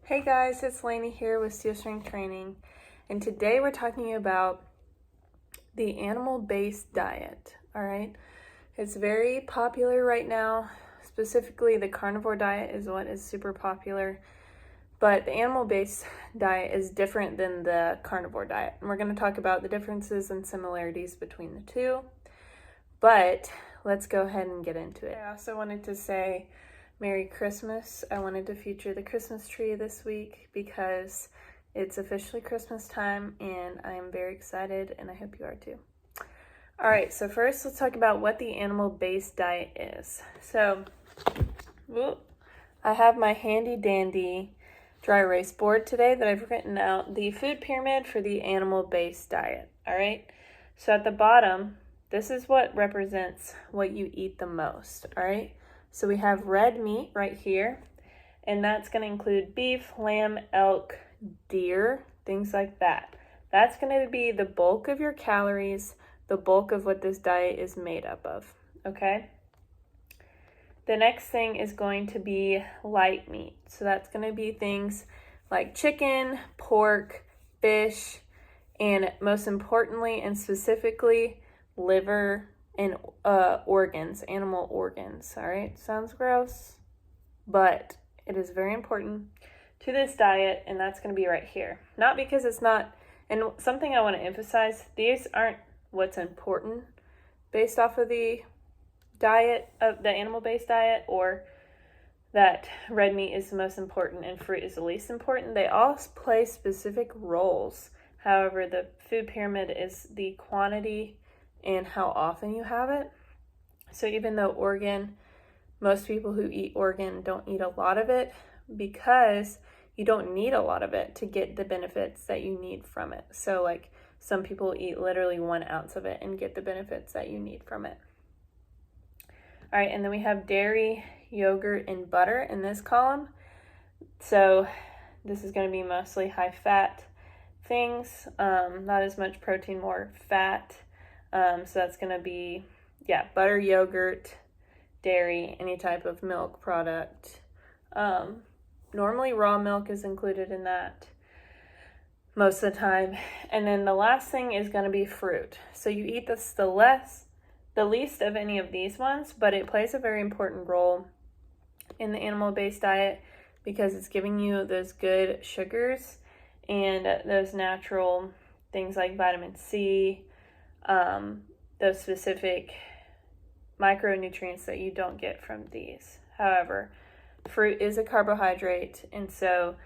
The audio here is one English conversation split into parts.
Hey guys, it's Lainey here with Steel Strength Training, and today we're talking about the animal-based diet, all right? It's very popular right now. Specifically, the carnivore diet is what is super popular, but the animal-based diet is different than the carnivore diet, and we're going to talk about the differences and similarities between the two, but let's go ahead and get into it. I also wanted to say Merry Christmas. I wanted to feature the Christmas tree this week because it's officially Christmas time and I am very excited and I hope you are too. All right, so first let's talk about what the animal-based diet is. So, I have my handy dandy dry erase board today that I've written out the food pyramid for the animal-based diet, all right? So at the bottom, this is what represents what you eat the most, all right? So we have red meat right here, and that's going to include beef, lamb, elk, deer, things like that. That's going to be the bulk of your calories, the bulk of what this diet is made up of, okay? The next thing is going to be light meat. So that's going to be things like chicken, pork, fish, and most importantly and specifically, liver and organs, animal organs, all right? Sounds gross, but it is very important to this diet, and that's going to be right here. Not because it's not, and something I want to emphasize, these aren't what's important based off of the diet, of the animal-based diet, or that red meat is the most important and fruit is the least important. They all play specific roles. However, the food pyramid is the quantity and how often you have it. So even though organ, most people who eat organ don't eat a lot of it because you don't need a lot of it to get the benefits that you need from it. So like some people eat literally 1 ounce of it and get the benefits that you need from it. All right, and then we have dairy, yogurt, and butter in this column. So this is going to be mostly high fat things, not as much protein, more fat. So that's going to be, butter, yogurt, dairy, any type of milk product. Normally raw milk is included in that most of the time. And then the last thing is going to be fruit. So you eat this the least of any of these ones, but it plays a very important role in the animal-based diet because it's giving you those good sugars and those natural things like vitamin C, those specific micronutrients that you don't get from these. However, fruit is a carbohydrate, and so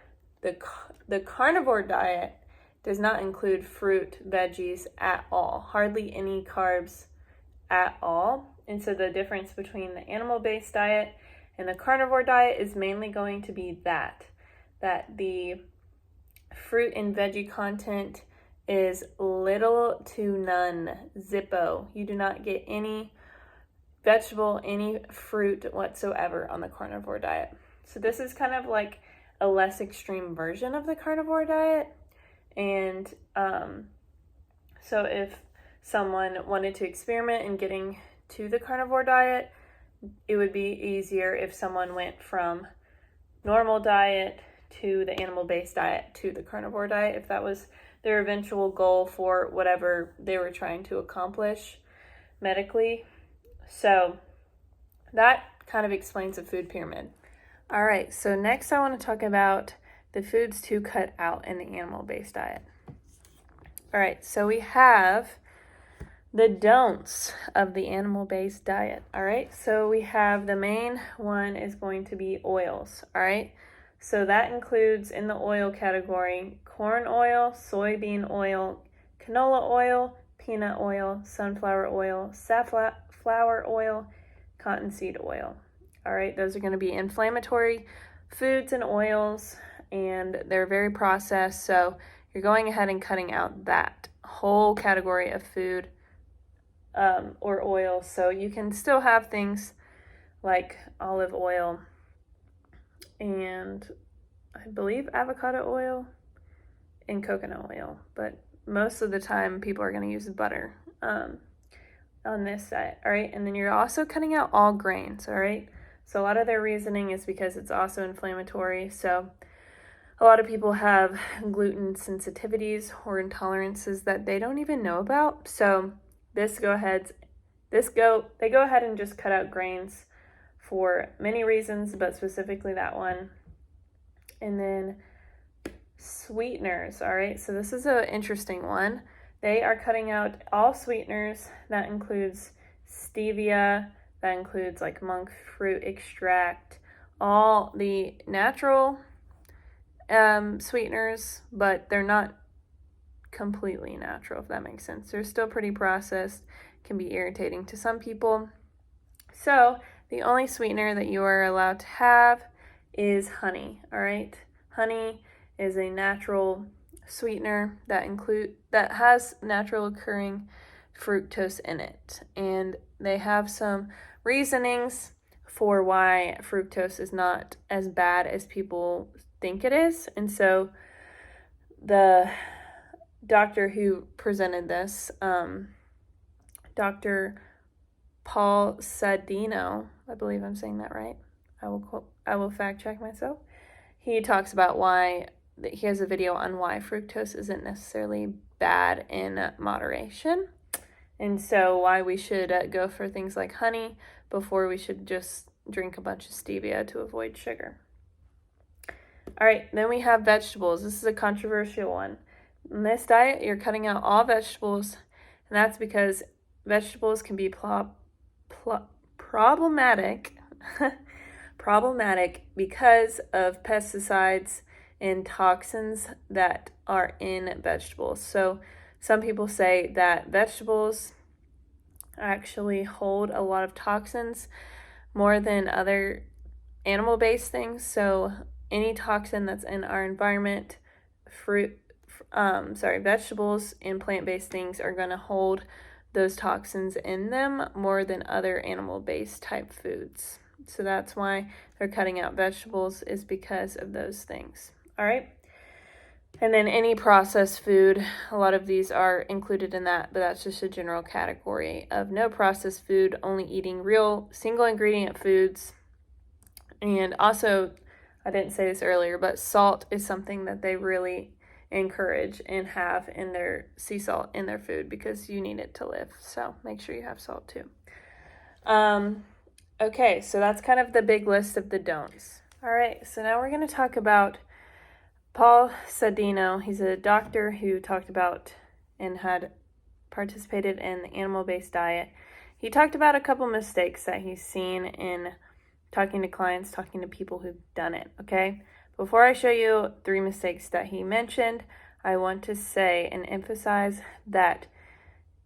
the carnivore diet does not include fruit, veggies at all, hardly any carbs at all. And so the difference between the animal-based diet and the carnivore diet is mainly going to be that the fruit and veggie content is little to none, zippo. You do not get any vegetable, any fruit whatsoever on the carnivore diet. So this is kind of like a less extreme version of the carnivore diet. And so if someone wanted to experiment in getting to the carnivore diet, it would be easier if someone went from normal diet to the animal-based diet to the carnivore diet, if that was their eventual goal for whatever they were trying to accomplish medically. So that kind of explains the food pyramid. All right, so next I want to talk about the foods to cut out in the animal-based diet. All right, so we have the don'ts of the animal-based diet. All right, so we have the main one is going to be oils. All right, so that includes in the oil category corn oil, soybean oil, canola oil, peanut oil, sunflower oil, safflower oil, cottonseed oil. All right, those are going to be inflammatory foods and oils, and they're very processed. So you're going ahead and cutting out that whole category of food or oil. So you can still have things like olive oil and I believe avocado oil and coconut oil, but most of the time people are going to use butter on this diet. All right, and then you're also cutting out all grains. All right, so a lot of their reasoning is because it's also inflammatory. So A lot of people have gluten sensitivities or intolerances that they don't even know about. So they go ahead and just cut out grains for many reasons, but specifically that one. And then sweeteners, all right? So this is an interesting one. They are cutting out all sweeteners. That includes stevia, that includes like monk fruit extract, all the natural sweeteners, but they're not completely natural, if that makes sense. They're still pretty processed, can be irritating to some people. So the only sweetener that you are allowed to have is honey, all right? Honey is a natural sweetener that has natural occurring fructose in it, and they have some reasonings for why fructose is not as bad as people think it is. And so the doctor who presented this, Dr. Paul Sadino, I believe I'm saying that right. I will fact check myself. He talks about why he has a video on why fructose isn't necessarily bad in moderation, and so why we should go for things like honey before we should just drink a bunch of stevia to avoid sugar. All right, then we have vegetables. This is a controversial one. In this diet, you're cutting out all vegetables, and that's because vegetables can be problematic because of pesticides and toxins that are in vegetables. So some people say that vegetables actually hold a lot of toxins more than other animal-based things. So any toxin that's in our environment, vegetables and plant-based things are going to hold those toxins in them more than other animal-based type foods. So that's why they're cutting out vegetables, is because of those things. All right. And then any processed food, a lot of these are included in that, but that's just a general category of no processed food, only eating real single ingredient foods. And also, I didn't say this earlier, but salt is something that they really encourage and have in their sea salt in their food because you need it to live. So make sure you have salt too. Okay, so that's kind of the big list of the don'ts. All right, so now we're going to talk about Paul Sadino. He's a doctor who talked about and had participated in the animal-based diet. He talked about a couple mistakes that he's seen in talking to clients, talking to people who've done it, okay? Before I show you 3 mistakes that he mentioned, I want to say and emphasize that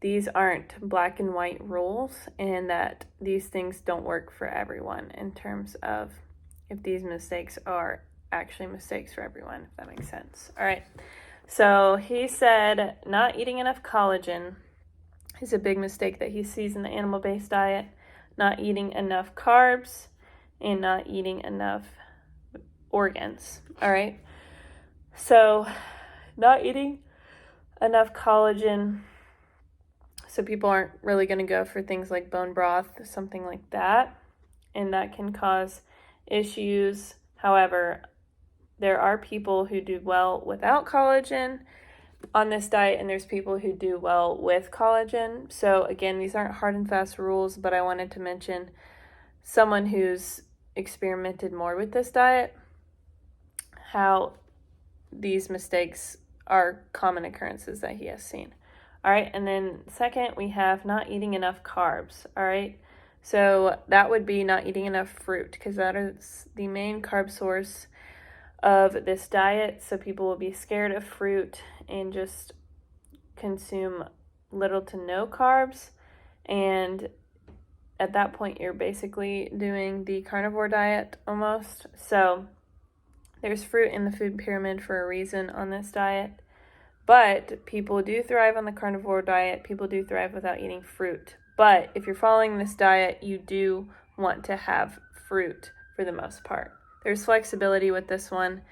these aren't black and white rules and that these things don't work for everyone in terms of if these mistakes are actually mistakes for everyone, if that makes sense. All right. So he said not eating enough collagen is a big mistake that he sees in the animal-based diet, not eating enough carbs, and not eating enough organs. All right. So not eating enough collagen. So people aren't really going to go for things like bone broth, something like that. And that can cause issues. However, there are people who do well without collagen on this diet, and there's people who do well with collagen. So again, these aren't hard and fast rules, but I wanted to mention someone who's experimented more with this diet, how these mistakes are common occurrences that he has seen. All right, and then second, we have not eating enough carbs. All right, so that would be not eating enough fruit, because that is the main carb source of this diet. So people will be scared of fruit and just consume little to no carbs, and at that point you're basically doing the carnivore diet almost. So there's fruit in the food pyramid for a reason on this diet, but people do thrive on the carnivore diet. People do thrive without eating fruit. But if you're following this diet, you do want to have fruit for the most part. There's flexibility with this one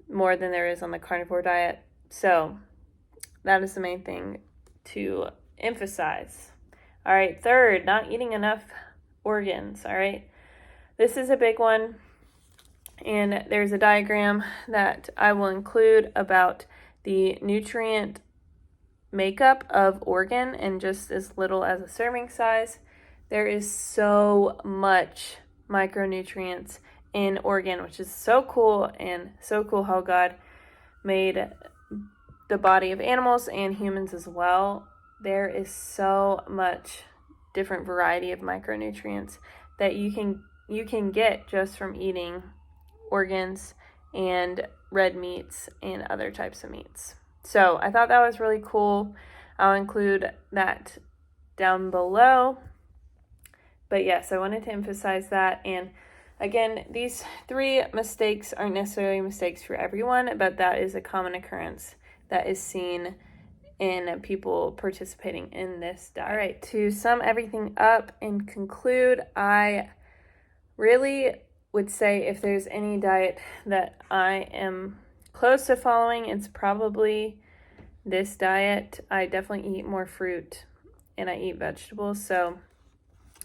more than there is on the carnivore diet. So that is the main thing to emphasize. All right, third, not eating enough organs. All right, this is a big one. And there's a diagram that I will include about the nutrient makeup of organ in just as little as a serving size. There is so much micronutrients in organ, which is so cool, and so cool how God made the body of animals and humans as well. There is so much different variety of micronutrients that you can get just from eating organs and red meats and other types of meats. So I thought that was really cool. I'll include that down below. But yes, I wanted to emphasize that. And again, these 3 mistakes aren't necessarily mistakes for everyone, but that is a common occurrence that is seen in people participating in this diet. All right, to sum everything up and conclude, I really would say if there's any diet that I am close to following, it's probably this diet. I definitely eat more fruit and I eat vegetables, so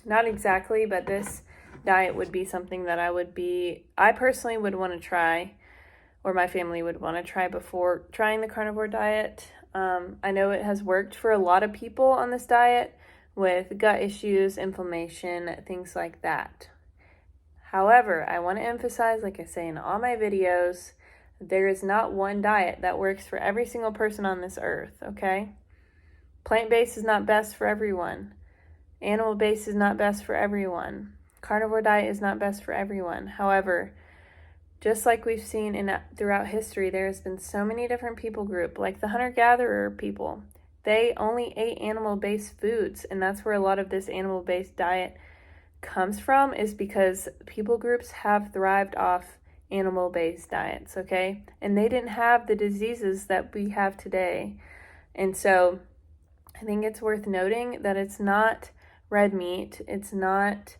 not exactly, but this diet would be something that I personally would want to try, or my family would want to try before trying the carnivore diet. I know it has worked for a lot of people on this diet with gut issues, inflammation, things like that. However, I want to emphasize, like I say in all my videos, there is not one diet that works for every single person on this earth, okay? Plant-based is not best for everyone. Animal-based is not best for everyone. Carnivore diet is not best for everyone. However, just like we've seen throughout history, there has been so many different people groups, like the hunter-gatherer people. They only ate animal-based foods, and that's where a lot of this animal-based diet comes from, is because people groups have thrived off animal-based diets, okay? And they didn't have the diseases that we have today. And so I think it's worth noting that it's not red meat. It's not,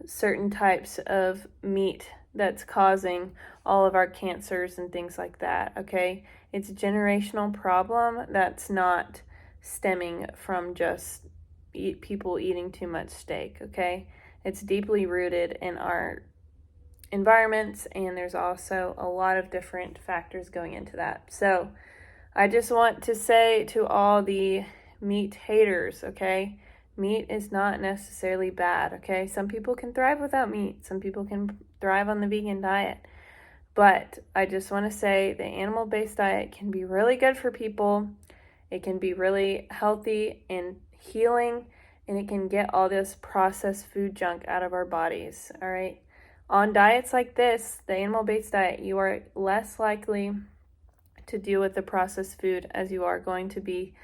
certain types of meat that's causing all of our cancers and things like that, okay? It's a generational problem that's not stemming from just people eating too much steak, okay? It's deeply rooted in our environments, and there's also a lot of different factors going into that. So I just want to say to all the meat haters, okay? Meat is not necessarily bad, okay? Some people can thrive without meat. Some people can thrive on the vegan diet. But I just want to say the animal-based diet can be really good for people. It can be really healthy and healing, and it can get all this processed food junk out of our bodies, all right? On diets like this, the animal-based diet, you are less likely to deal with the processed food as you are going to be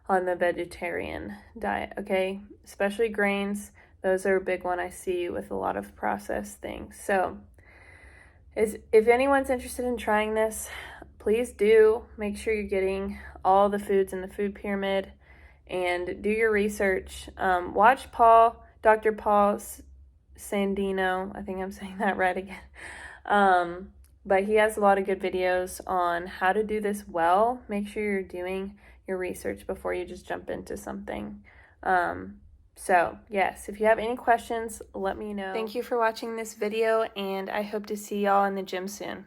on the vegetarian diet, okay? Especially grains, those are a big one I see with a lot of processed things. So if anyone's interested in trying this, please do. Make sure you're getting all the foods in the food pyramid and do your research. Watch Dr. Paul Sandino. I think I'm saying that right again. But he has a lot of good videos on how to do this well. Make sure you're doing your research before you just jump into something. So yes, if you have any questions, let me know. Thank you for watching this video, and I hope to see y'all in the gym soon.